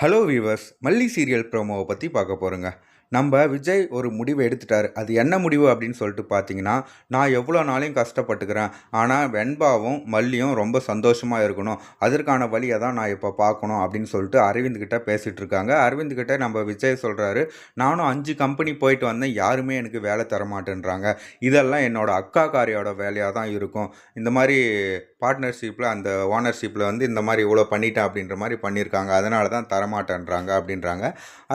Hello viewers, மல்லி serial ப்ரோமோவை பற்றி பார்க்க போகிறோங்க. நம்ம விஜய் ஒரு முடிவு எடுத்துட்டார். அது என்ன முடிவு அப்படின்னு சொல்லிட்டு பார்த்தீங்கன்னா, நான் எவ்வளோ நாளையும் கஷ்டப்பட்டுக்கிறேன், ஆனால் வெண்பாவும் மல்லியும் ரொம்ப சந்தோஷமாக இருக்கணும், அதற்கான வழியை தான் நான் இப்போ பார்க்கணும் அப்படின்னு சொல்லிட்டு அரவிந்த் கிட்ட பேசிகிட்டு இருக்காங்க. அரவிந்த் கிட்ட நம்ம விஜய் சொல்கிறாரு, நானும் 5 கம்பெனி போயிட்டு வந்தேன், யாருமே எனக்கு வேலை தர மாட்டேன்றாங்க, இதெல்லாம் என்னோட அக்கா காரியோட வேலையாக தான் இருக்கும். இந்த மாதிரி பார்ட்னர்ஷிப்பில் அந்த ஓனர்ஷிப்பில் வந்து இந்த மாதிரி இவ்வளோ பண்ணிட்டேன் அப்படின்ற மாதிரி பண்ணியிருக்காங்க, அதனால தான் தரமாட்டேன்றாங்க அப்படின்றாங்க.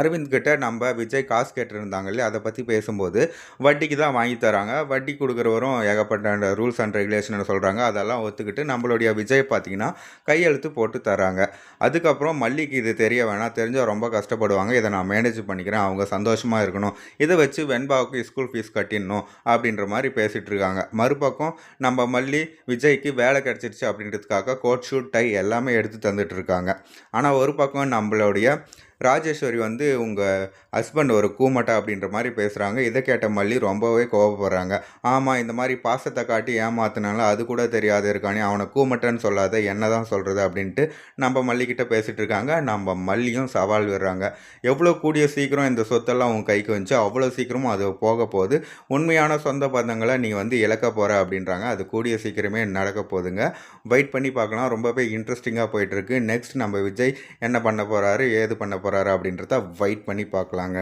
அரவிந்த் கிட்ட நம்ம விஜய் காசு கேட்டுருந்தாங்க இல்லையா, அதை பற்றி பேசும்போது வட்டிக்கு தான் வாங்கி தராங்க, வட்டி கொடுக்குறவரும் ஏகப்பட்ட ரூல்ஸ் அண்ட் ரெகுலேஷன் சொல்கிறாங்க, அதெல்லாம் ஒத்துக்கிட்டு நம்மளுடைய விஜய் பார்த்தீங்கன்னா கையெழுத்து போட்டு தராங்க. அதுக்கப்புறம் மல்லிக்கு இது தெரிய வேணாம், தெரிஞ்சால் ரொம்ப கஷ்டப்படுவாங்க, இதை நான் மேனேஜ் பண்ணிக்கிறேன், அவங்க சந்தோஷமாக இருக்கணும், இதை வச்சு வெண்பாவுக்கு ஸ்கூல் ஃபீஸ் கட்டிடணும் அப்படின்ற மாதிரி பேசிகிட்டு இருக்காங்க. மறுபக்கம் நம்ம மல்லி விஜய்க்கு வேலை கிடச்சிருச்சு அப்படின்றதுக்காக கோட் ஷூட் டை எல்லாமே எடுத்து தந்துட்டு இருக்காங்க. ஆனால் ஒரு பக்கம் நம்மளுடைய ராஜேஸ்வரி வந்து உங்கள் ஹஸ்பண்ட் ஒரு கூமட்டா அப்படின்ற மாதிரி பேசுகிறாங்க. இதை கேட்ட மல்லி ரொம்பவே கோவப்படுறாங்க. ஆமாம், இந்த மாதிரி பாசத்தை காட்டி ஏமாத்தினால அது கூட தெரியாது இருக்கானே, அவனை கூமட்டன்னு சொல்லாத, என்ன தான் சொல்கிறது அப்படின்ட்டு நம்ம மல்லிக்கிட்ட பேசிகிட்டு இருக்காங்க. நம்ம மல்லியும் சவால் விடுறாங்க, எவ்வளோ கூடிய சீக்கிரம் இந்த சொத்தெல்லாம் உன் கைக்கு வந்துச்சு, அவ்வளோ சீக்கிரமும் அது போக போகுது, உண்மையான சொந்த பந்தங்களை நீ வந்து இழக்க போகிற அப்படின்றாங்க. அது கூடிய சீக்கிரமே நடக்க போகுதுங்க, வெயிட் பண்ணி பார்க்கலாம். ரொம்பவே இன்ட்ரெஸ்டிங்காக போயிட்டுருக்கு. நெக்ஸ்ட் நம்ம விஜய் என்ன பண்ண போகிறாரு, ஏது பண்ண போகிறாரு அப்படின்றத வெயிட் பண்ணி பார்க்கலாங்க.